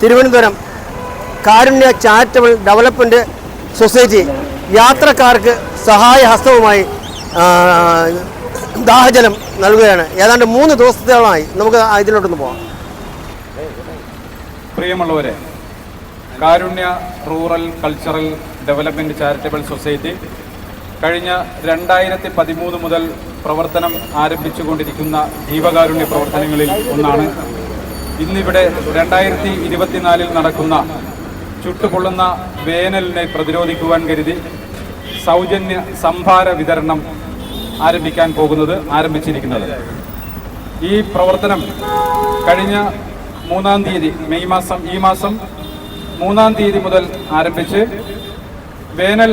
തിരുവനന്തപുരം കാരുണ്യ charitable development society യാത്രക്കാർക്ക് സഹായഹസ്തവുമായി ദാഹജലം നൽകുകയാണ്. ഏതാണ്ട് 3 ദിവസത്തോളമായി. നമുക്ക് ഇതിലോട്ടൊന്ന് പോകാം. പ്രിയമുള്ളവരെ, Karunya rural cultural development charitable society കഴിഞ്ഞ 2013 മുതൽ പ്രവർത്തനം ആരംഭിച്ചുകൊണ്ടിരിക്കുന്ന ജീവകാരുണ്യ പ്രവർത്തനങ്ങളിൽ ഒന്നാണ്. ഇന്നിവിടെ 2024 നടക്കുന്ന ചുട്ടുപൊള്ളുന്ന വേനലിനെ പ്രതിരോധിക്കുവാൻ കരുതി സൗജന്യ സംഭാര വിതരണം ആരംഭിച്ചിരിക്കുന്നത്. ഈ പ്രവർത്തനം കഴിഞ്ഞ 3-ാം തീയതി ഈ മാസം 3-ാം തീയതി മുതൽ ആരംഭിച്ച് വേനൽ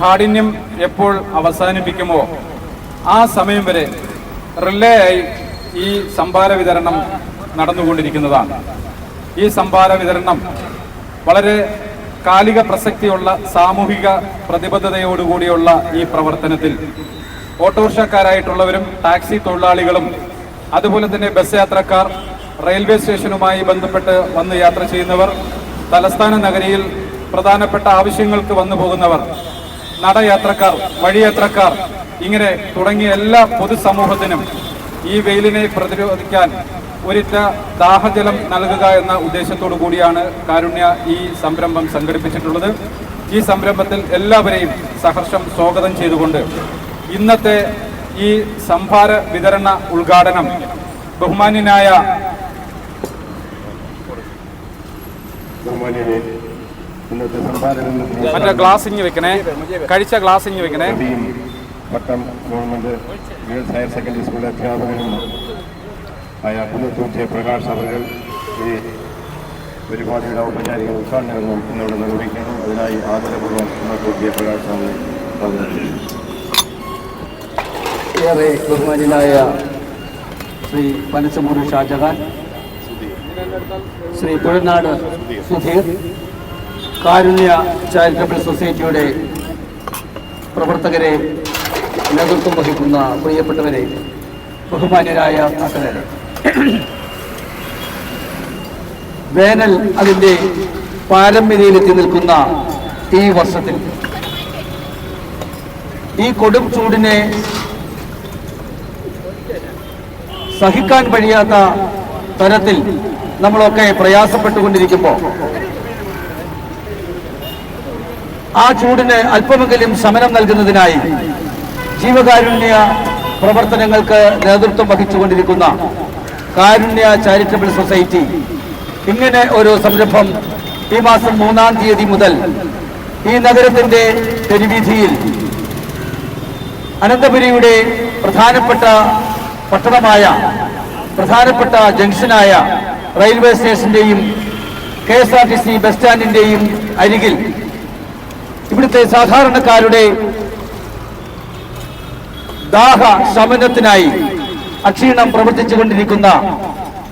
കാഠിന്യം എപ്പോൾ അവസാനിപ്പിക്കുമോ ആ സമയം വരെ റിലേ ആയി ഈ സംഭാര വിതരണം നടന്നുകൊണ്ടിരിക്കുന്നതാണ്. ഈ സംഭാര വിതരണം വളരെ കാലിക പ്രസക്തിയുള്ള സാമൂഹിക പ്രതിബദ്ധതയോടുകൂടിയുള്ള ഈ പ്രവർത്തനത്തിൽ ഓട്ടോറിക്ഷക്കാരായിട്ടുള്ളവരും ടാക്സി തൊഴിലാളികളും അതുപോലെ തന്നെ ബസ് യാത്രക്കാർ, റെയിൽവേ സ്റ്റേഷനുമായി ബന്ധപ്പെട്ട് വന്ന് യാത്ര ചെയ്യുന്നവർ, തലസ്ഥാന നഗരിയിൽ പ്രധാനപ്പെട്ട ആവശ്യങ്ങൾക്ക് വന്നു പോകുന്നവർ, നടയാത്രക്കാർ, വഴിയാത്രക്കാർ, ഇങ്ങനെ തുടങ്ങിയ എല്ലാ പൊതുസമൂഹത്തിനും ഈ വെയിലിനെ പ്രതിരോധിക്കാൻ ഒരിറ്റ ദാഹജലം നൽകുക എന്ന ഉദ്ദേശത്തോടു കൂടിയാണ് കാരുണ്യ ഈ സംരംഭം സംഘടിപ്പിച്ചിട്ടുള്ളത്. ഈ സംരംഭത്തിൽ എല്ലാവരെയും സഹർഷം സ്വാഗതം ചെയ്തുകൊണ്ട് ഇന്നത്തെ ഈ സംഭാര വിതരണ ഉദ്ഘാടനം ബഹുമാന്യനായ മറ്റേ ഗ്ലാസിങ് വെക്കണേ, കഴിച്ച ഗ്ലാസിങ് വെക്കണേ. Pattom government girls higher secondary school അധ്യാപകനും ആയ പുനത്തൂർ ജയപ്രകാശ് അവർ ഈ പരിപാടിയുടെ ഔപചാരിക ഉദ്ഘാടനം ഇന്നോട് നിർവഹിക്കുന്നു. അതിനായി ആദരപൂർവ്വം പുനത്തൂർ ജയപ്രകാശ് അവർ ഏറെ ബഹുമാന്യനായ ശ്രീ പനച്ചമൂട് ഷാജഹാൻ, ശ്രീ പുഴനാട് സുധീർ, കാരുണ്യ ചാരിറ്റബിൾ സൊസൈറ്റിയുടെ പ്രവർത്തകരെ, നേതൃത്വം വഹിക്കുന്ന പ്രിയപ്പെട്ടവരെ, ബഹുമാന്യരായ നാട്ടുകാരെ, വേനൽ അതിൻ്റെ പാരമ്യതയിലെത്തി നിൽക്കുന്ന ഈ വർഷത്തിൽ ഈ കൊടും ചൂടിനെ സഹിക്കാൻ കഴിയാത്ത തരത്തിൽ നമ്മളൊക്കെ പ്രയാസപ്പെട്ടുകൊണ്ടിരിക്കുമ്പോൾ ആ ചൂടിന് അല്പമെങ്കിലും ശമനം നൽകുന്നതിനായി ജീവകാരുണ്യ പ്രവർത്തനങ്ങൾക്ക് നേതൃത്വം വഹിച്ചുകൊണ്ടിരിക്കുന്ന കാരുണ്യ ചാരിറ്റബിൾ സൊസൈറ്റി ഇങ്ങനെ ഒരു സംരംഭം ഈ മാസം 3-ാം തീയതി മുതൽ ഈ നഗരത്തിന്റെ തെരുവീഥിയിൽ അനന്തപുരിയുടെ പ്രധാനപ്പെട്ട പട്ടണമായ, പ്രധാനപ്പെട്ട ജംഗ്ഷനായ റെയിൽവേ സ്റ്റേഷന്റെയും KSRTC ബസ് സ്റ്റാൻഡിന്റെയും അരികിൽ ഇവിടുത്തെ സാധാരണക്കാരുടെ ദാഹ ശമനത്തിനായി അക്ഷീണം പ്രവർത്തിച്ചുകൊണ്ടിരിക്കുന്ന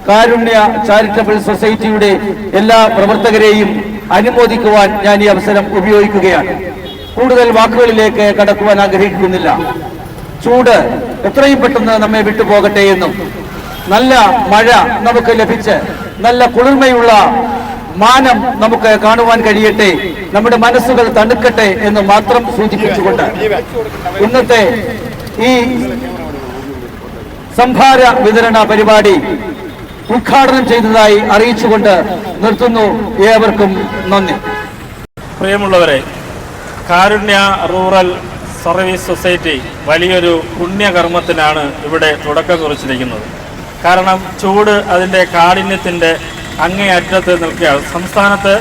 കാരുണ്യ ചാരിറ്റബിൾ സൊസൈറ്റിയുടെ എല്ലാ പ്രവർത്തകരെയും അനുമോദിക്കുവാൻ ഞാൻ ഈ അവസരം ഉപയോഗിക്കുകയാണ്. കൂടുതൽ വാക്കുകളിലേക്ക് കടക്കുവാൻ ആഗ്രഹിക്കുന്നില്ല. ചൂട് എത്രയും പെട്ടെന്ന് നമ്മെ വിട്ടുപോകട്ടെ എന്നും നല്ല മഴ നമുക്ക് ലഭിച്ച് നല്ല കുളിർമയുള്ള മാനം നമുക്ക് കാണുവാൻ കഴിയട്ടെ, നമ്മുടെ മനസ്സുകൾ തണുക്കട്ടെ എന്ന് മാത്രം സൂചിപ്പിച്ചുകൊണ്ട് ഇന്നത്തെ ഈ സംഭാര വിതരണ പരിപാടി ഉദ്ഘാടനം ചെയ്തതായി അറിയിച്ചുകൊണ്ട് നിർത്തുന്നു. ഏവർക്കും നന്ദി. പ്രിയമുള്ളവരെ, കാരുണ്യ റൂറൽ സർവീസ് സൊസൈറ്റി വലിയൊരു പുണ്യകർമ്മത്തിനാണ് ഇവിടെ തുടക്കം കുറിച്ചിരിക്കുന്നത്. കാരണം ചൂട് അതിൻ്റെ കാഠിന്യത്തിൻ്റെ അങ്ങേയറ്റത്ത് നിൽക്കുകയാണ്. സംസ്ഥാനത്ത്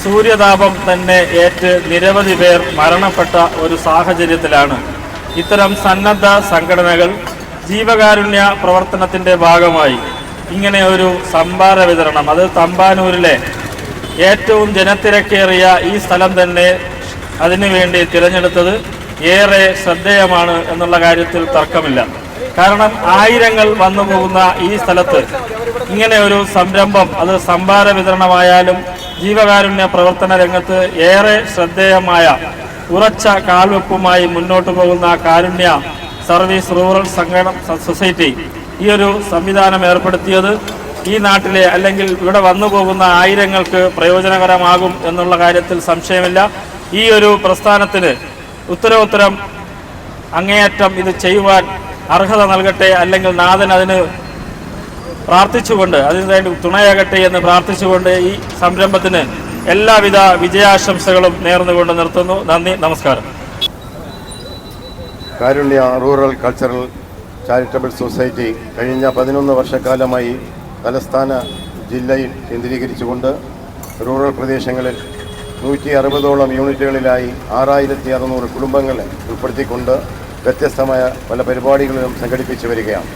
സൂര്യതാപം തന്നെ ഏറ്റ് നിരവധി പേർ മരണപ്പെട്ട ഒരു സാഹചര്യത്തിലാണ് ഇത്തരം സന്നദ്ധ സംഘടനകൾ ജീവകാരുണ്യ പ്രവർത്തനത്തിൻ്റെ ഭാഗമായി ഇങ്ങനെ ഒരു സംഭാര വിതരണം, അത് തമ്പാനൂരിലെ ഏറ്റവും ജനത്തിരക്കേറിയ ഈ സ്ഥലം തന്നെ അതിനുവേണ്ടി തിരഞ്ഞെടുത്തത് ഏറെ ശ്രദ്ധേയമാണ് എന്നുള്ള കാര്യത്തിൽ തർക്കമില്ല. കാരണം ആയിരങ്ങൾ വന്നു പോകുന്ന ഈ സ്ഥലത്ത് ഇങ്ങനെ ഒരു സംരംഭം, അത് സംഭാര വിതരണമായാലും ജീവകാരുണ്യ പ്രവർത്തന രംഗത്ത് ഏറെ ശ്രദ്ധേയമായ ഉറച്ച കാൽവെപ്പുമായി മുന്നോട്ട് പോകുന്ന കാരുണ്യ സർവീസ് റൂറൽ സൊസൈറ്റി ഈ ഒരു സംവിധാനം ഏർപ്പെടുത്തിയത് ഈ നാട്ടിലെ അല്ലെങ്കിൽ ഇവിടെ വന്നു പോകുന്ന ആയിരങ്ങൾക്ക് പ്രയോജനകരമാകും എന്നുള്ള കാര്യത്തിൽ സംശയമില്ല. ഈ ഒരു പ്രസ്ഥാനത്തിന് ഉത്തരോത്തരം അങ്ങേയറ്റം ഇത് ചെയ്യുവാൻ അർഹത നൽകട്ടെ, അല്ലെങ്കിൽ നാഥൻ അതിന് പ്രാർത്ഥിച്ചുകൊണ്ട് അതിനുവേണ്ടി തുണയാകട്ടെ എന്ന് പ്രാർത്ഥിച്ചുകൊണ്ട് ഈ സംരംഭത്തിന് എല്ലാവിധ വിജയാശംസകളും നേർന്നുകൊണ്ട് നിർത്തുന്നു. നന്ദി, നമസ്കാരം. കാരുണ്യ റൂറൽ കൾച്ചറൽ ചാരിറ്റബിൾ സൊസൈറ്റി കഴിഞ്ഞ 11 വർഷക്കാലമായി തലസ്ഥാന ജില്ലയിൽ കേന്ദ്രീകരിച്ചുകൊണ്ട് റൂറൽ പ്രദേശങ്ങളിൽ 160ഓളം യൂണിറ്റുകളിലായി 6600 കുടുംബങ്ങളെ ഉൾപ്പെടുത്തിക്കൊണ്ട് വ്യത്യസ്തമായ പല പരിപാടികളും സംഘടിപ്പിച്ചു വരികയാണ്.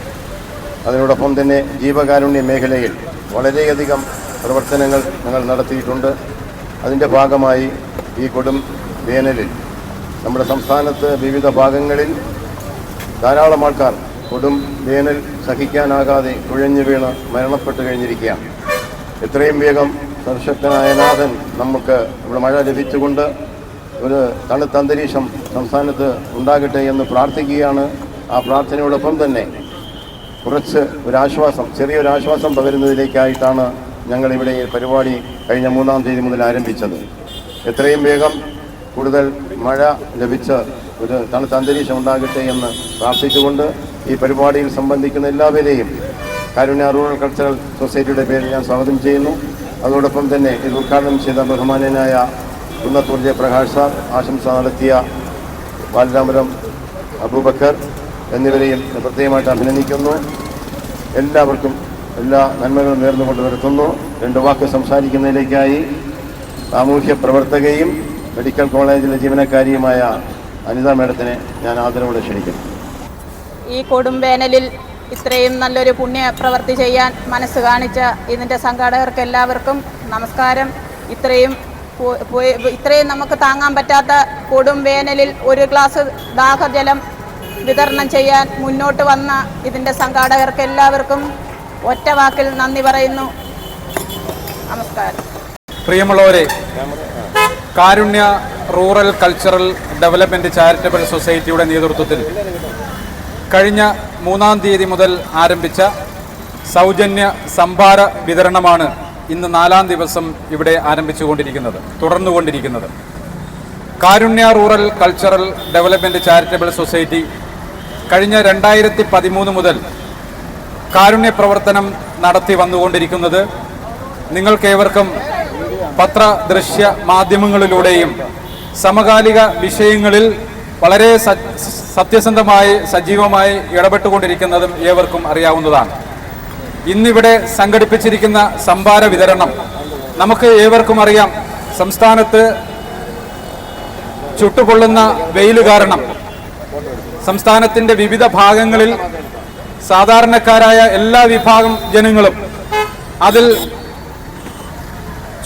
അതിനോടൊപ്പം തന്നെ ജീവകാരുണ്യ മേഖലയിൽ വളരെയധികം പ്രവർത്തനങ്ങൾ ഞങ്ങൾ നടത്തിയിട്ടുണ്ട്. അതിൻ്റെ ഭാഗമായി ഈ കൊടും വേനലിൽ നമ്മുടെ സംസ്ഥാനത്ത് വിവിധ ഭാഗങ്ങളിൽ ധാരാളം ആൾക്കാർ കൊടും വേനൽ സഹിക്കാനാകാതെ കുഴഞ്ഞു വീണ് മരണപ്പെട്ടു കഴിഞ്ഞിരിക്കുകയാണ്. എത്രയും വേഗം സർവശക്തനായ നാഥൻ നമുക്ക് ഇവിടെ മഴ ലഭിച്ചുകൊണ്ട് ഒരു തണുത്ത അന്തരീക്ഷം സംസ്ഥാനത്ത് ഉണ്ടാകട്ടെ എന്ന് പ്രാർത്ഥിക്കുകയാണ്. ആ പ്രാർത്ഥനയോടൊപ്പം തന്നെ കുറച്ച് ഒരാശ്വാസം, ചെറിയൊരാശ്വാസം പകരുന്നതിലേക്കായിട്ടാണ് ഞങ്ങളിവിടെ ഈ പരിപാടി കഴിഞ്ഞ 3-ാം തീയതി മുതൽ ആരംഭിച്ചത്. എത്രയും വേഗം കൂടുതൽ മഴ ലഭിച്ച് ഒരു തണുത്ത അന്തരീക്ഷം ഉണ്ടാകട്ടെ എന്ന് പ്രാർത്ഥിച്ചുകൊണ്ട് ഈ പരിപാടിയിൽ സംബന്ധിക്കുന്ന എല്ലാവരെയും കാരുണ്യ റൂറൽ കൾച്ചറൽ സൊസൈറ്റിയുടെ പേരിൽ ഞാൻ സ്വാഗതം ചെയ്യുന്നു. അതോടൊപ്പം തന്നെ ഇത് ഉദ്ഘാടനം ചെയ്ത ബഹുമാന്യനായ കുന്നത്തൂർ ജയപ്രകാശ് സാർ, ആശംസ നടത്തിയ ബാലരാമപുരം അബൂബക്കർ എന്നിവരെയും പ്രത്യേകമായിട്ട് അഭിനന്ദിക്കുന്നു. എല്ലാവർക്കും എല്ലാ നന്മകളും നേർന്നുകൊണ്ട് വരുത്തുന്നു. 2 വാക്ക് സംസാരിക്കുന്നതിലേക്കായി സാമൂഹ്യ പ്രവർത്തകയും മെഡിക്കൽ കോളേജിലെ ജീവനക്കാരിയുമായ അനിത മേഡത്തിനെ ഞാൻ ആദരവോടെ ക്ഷണിക്കുന്നു. ഈ കൊടുംവേനലിൽ ഇത്രയും നല്ലൊരു പുണ്യ പ്രവൃത്തി ചെയ്യാൻ മനസ്സ് കാണിച്ച ഇതിൻ്റെ സംഘാടകർക്ക് എല്ലാവർക്കും നമസ്കാരം. ഇത്രയും നമുക്ക് താങ്ങാൻ പറ്റാത്ത കൊടും വേനലിൽ ഒരു ഗ്ലാസ് ദാഹജലം വിതരണം ചെയ്യാൻ മുന്നോട്ട് വന്ന ഇതിൻ്റെ സംഘാടകർക്ക് എല്ലാവർക്കും ഒറ്റ വാക്കിൽ നന്ദി പറയുന്നു. നമസ്കാരം. പ്രിയമുള്ളവരെ, Karunya rural cultural development charitable സൊസൈറ്റിയുടെ നേതൃത്വത്തിൽ കഴിഞ്ഞ 3-ാം തീയതി മുതൽ ആരംഭിച്ച സൗജന്യ സംഭാര വിതരണമാണ് ഇന്ന് 4-ാം ദിവസം ഇവിടെ തുടർന്നുകൊണ്ടിരിക്കുന്നത്. Karunya rural cultural development charitable society കഴിഞ്ഞ 2013 മുതൽ കാരുണ്യ പ്രവർത്തനം നടത്തി വന്നുകൊണ്ടിരിക്കുന്നത് നിങ്ങൾക്കേവർക്കും പത്ര ദൃശ്യ മാധ്യമങ്ങളിലൂടെയും സമകാലിക വിഷയങ്ങളിൽ വളരെ സത്യസന്ധമായി സജീവമായി ഇടപെട്ടുകൊണ്ടിരിക്കുന്നതും ഏവർക്കും അറിയാവുന്നതാണ്. ഇന്നിവിടെ സംഘടിപ്പിച്ചിരിക്കുന്ന സംഭാര വിതരണം നമുക്ക് ഏവർക്കും അറിയാം. സംസ്ഥാനത്ത് ചുട്ടുപൊള്ളുന്ന വെയിൽ കാരണം സംസ്ഥാനത്തിൻ്റെ വിവിധ ഭാഗങ്ങളിൽ സാധാരണക്കാരായ എല്ലാ വിഭാഗം ജനങ്ങളും അതിൽ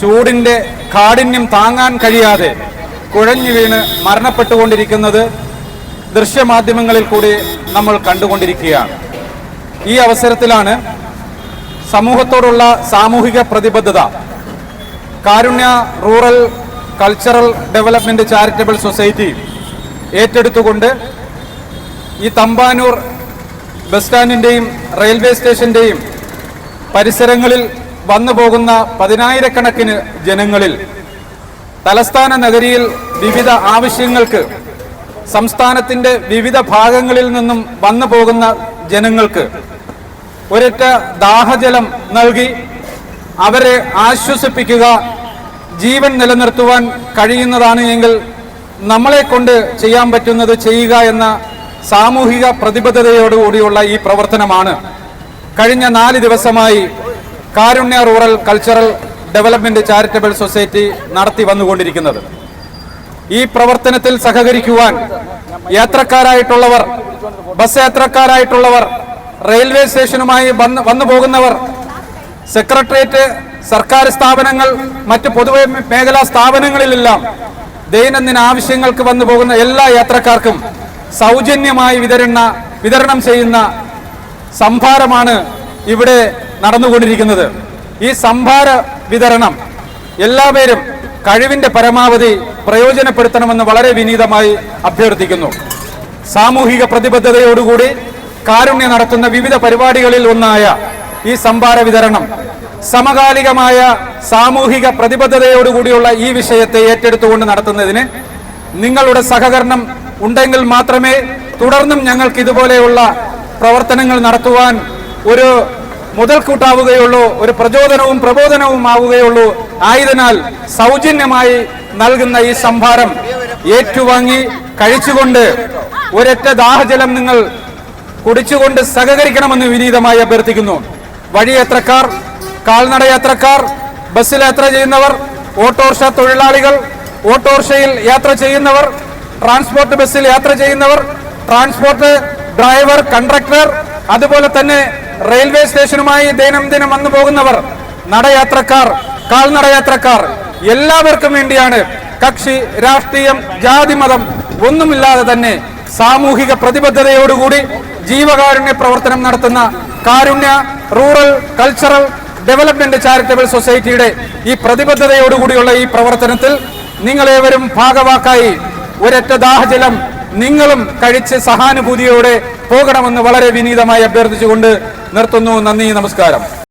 ചൂടിൻ്റെ കാഠിന്യം താങ്ങാൻ കഴിയാതെ കുഴഞ്ഞു വീണ് മരണപ്പെട്ടുകൊണ്ടിരിക്കുന്നത് ദൃശ്യമാധ്യമങ്ങളിൽ കൂടി നമ്മൾ കണ്ടുകൊണ്ടിരിക്കുകയാണ്. ഈ അവസരത്തിലാണ് സമൂഹത്തോടുള്ള സാമൂഹിക പ്രതിബദ്ധത Karunya rural cultural development charitable society ഏറ്റെടുത്തുകൊണ്ട് ഈ തമ്പാനൂർ ബസ് സ്റ്റാൻഡിൻ്റെയും റെയിൽവേ സ്റ്റേഷൻ്റെയും പരിസരങ്ങളിൽ വന്നു പോകുന്ന 10,000-കണക്കിന് ജനങ്ങളിൽ തലസ്ഥാന നഗരിയിൽ വിവിധ ആവശ്യങ്ങൾക്ക് സംസ്ഥാനത്തിൻ്റെ വിവിധ ഭാഗങ്ങളിൽ നിന്നും വന്നു പോകുന്ന ജനങ്ങൾക്ക് ഒരൊറ്റ ദാഹജലം നൽകി അവരെ ആശ്വസിപ്പിക്കുക, ജീവൻ നിലനിർത്തുവാൻ കഴിയുന്നതാണ് എങ്കിൽ നമ്മളെ കൊണ്ട് ചെയ്യാൻ പറ്റുന്നത് ചെയ്യുക എന്ന സാമൂഹിക പ്രതിബദ്ധതയോടുകൂടിയുള്ള ഈ പ്രവർത്തനമാണ് കഴിഞ്ഞ 4 ദിവസമായി Karunya rural cultural development charitable society നടത്തി വന്നുകൊണ്ടിരിക്കുന്നത്. ഈ പ്രവർത്തനത്തിൽ സഹകരിക്കുവാൻ യാത്രക്കാരായിട്ടുള്ളവർ, ബസ് യാത്രക്കാരായിട്ടുള്ളവർ, റെയിൽവേ സ്റ്റേഷനുമായി വന്നു പോകുന്നവർ, സെക്രട്ടേറിയറ്റ്, സർക്കാർ സ്ഥാപനങ്ങൾ, മറ്റ് പൊതുമേഖലാ സ്ഥാപനങ്ങളിലെല്ലാം ദൈനംദിന ആവശ്യങ്ങൾക്ക് വന്നു പോകുന്ന എല്ലാ യാത്രക്കാർക്കും സൗജന്യമായി വിതരണം ചെയ്യുന്ന സംഭാരമാണ് ഇവിടെ നടന്നുകൊണ്ടിരിക്കുന്നത്. ഈ സംഭാര വിതരണം എല്ലാവരും കഴിവിൻ്റെ പരമാവധി പ്രയോജനപ്പെടുത്തണമെന്ന് വളരെ വിനീതമായി അഭ്യർത്ഥിക്കുന്നു. സാമൂഹിക പ്രതിബദ്ധതയോടുകൂടി കാരുണ്യ നടത്തുന്ന വിവിധ പരിപാടികളിൽ ഒന്നായ ഈ സംഭാര വിതരണം. സമകാലികമായ സാമൂഹിക പ്രതിബദ്ധതയോടുകൂടിയുള്ള ഈ വിഷയത്തെ ഏറ്റെടുത്തുകൊണ്ട് നടത്തുന്നതിന് നിങ്ങളുടെ സഹകരണം ഉണ്ടെങ്കിൽ മാത്രമേ തുടർന്നും ഞങ്ങൾക്ക് ഇതുപോലെയുള്ള പ്രവർത്തനങ്ങൾ നടത്തുവാൻ ഒരു മുതൽക്കൂട്ടാവുകയുള്ളൂ, ഒരു പ്രചോദനവും പ്രബോധനവും ആവുകയുള്ളൂ. ആയതിനാൽ സൗജന്യമായി നൽകുന്ന ഈ സംഭാരം ഏറ്റുവാങ്ങി കഴിച്ചുകൊണ്ട് ഒരൊറ്റ ദാഹജലം നിങ്ങൾ കുടിച്ചുകൊണ്ട് സഹകരിക്കണമെന്ന് വിനീതമായി അഭ്യർത്ഥിക്കുന്നു. വഴിയാത്രക്കാർ, കാൽനട യാത്രക്കാർ, ബസ്സിൽ യാത്ര ചെയ്യുന്നവർ, ഓട്ടോറിക്ഷ തൊഴിലാളികൾ, ഓട്ടോറിക്ഷയിൽ യാത്ര ചെയ്യുന്നവർ, ട്രാൻസ്പോർട്ട് ബസ്സിൽ യാത്ര ചെയ്യുന്നവർ, ട്രാൻസ്പോർട്ട് ഡ്രൈവർ, കണ്ടക്ടർ, അതുപോലെ തന്നെ റെയിൽവേ സ്റ്റേഷനുമായി ദൈനംദിനം വന്നു പോകുന്നവർ, നടയാത്രക്കാർ, കാൽനടയാത്രക്കാർ, എല്ലാവർക്കും വേണ്ടിയാണ്. കക്ഷി, രാഷ്ട്രീയം, ജാതി, മതം ഒന്നുമില്ലാതെ തന്നെ സാമൂഹിക പ്രതിബദ്ധതയോടുകൂടി ജീവകാരുണ്യ പ്രവർത്തനം നടത്തുന്ന കാരുണ്യ റൂറൽ കൾച്ചറൽ ഡെവലപ്മെന്റ് ചാരിറ്റബിൾ സൊസൈറ്റിയുടെ ഈ പ്രതിബദ്ധതയോടുകൂടിയുള്ള ഈ പ്രവർത്തനത്തിൽ നിങ്ങളേവരും ഭാഗവാക്കായി ഒരൊറ്റ ദാഹജലം നിങ്ങളും കഴിച്ച് സഹാനുഭൂതിയോടെ പോകണമെന്ന് വളരെ വിനീതമായി അഭ്യർത്ഥിച്ചുകൊണ്ട് നിർത്തുന്നു. നന്ദി, നമസ്കാരം.